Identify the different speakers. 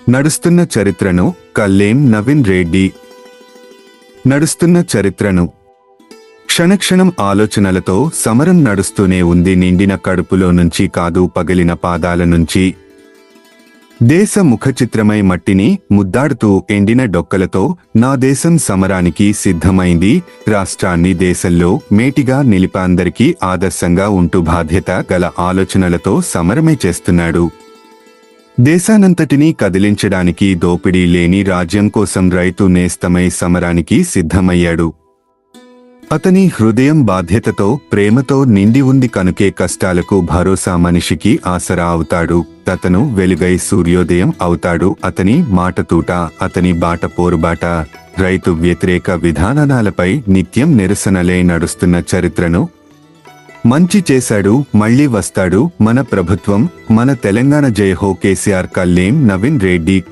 Speaker 1: నడుస్తున్న చరిత్రను కల్లేం నవీన్ రెడ్డి. నడుస్తున్న చరిత్రను. క్షణక్షణం ఆలోచనలతో సమరం నడుస్తూనే ఉంది. నిండిన కడుపులో నుంచి కాదు, పగిలిన పాదాల నుంచి. దేశ ముఖచిత్రమై మట్టిని ముద్దాడుతూ ఎండిన డొక్కలతో నా దేశం సమరానికి సిద్ధమైంది. రాష్ట్రాన్ని దేశంలో మేటిగా నిలిపి అందరికీ ఆదర్శంగా ఉంటూ బాధ్యత గల ఆలోచనలతో సమరమే చేస్తున్నాడు. దేశానంతటినీ కదిలించడానికి దోపిడీ లేని రాజ్యం కోసం రైతు నేస్తమై సమరానికి సిద్ధమయ్యాడు. అతని హృదయం బాధ్యతతో, ప్రేమతో నిండి ఉంది కనుకే కష్టాలకు భరోసా, మనిషికి ఆసరా అవుతాడు. అతను వెలుగై సూర్యోదయం అవుతాడు. అతని మాట తూట, అతని బాట పోరుబాట. రైతు వ్యతిరేక విధానాలపై నిత్యం నిరసనలే నడుస్తున్న చరిత్రను. మంచి చేశాడు, మళ్లీ వస్తాడు మన ప్రభుత్వం, మన తెలంగాణ. జై హో కేసీఆర్. కల్లేం నవీన్ రెడ్డి.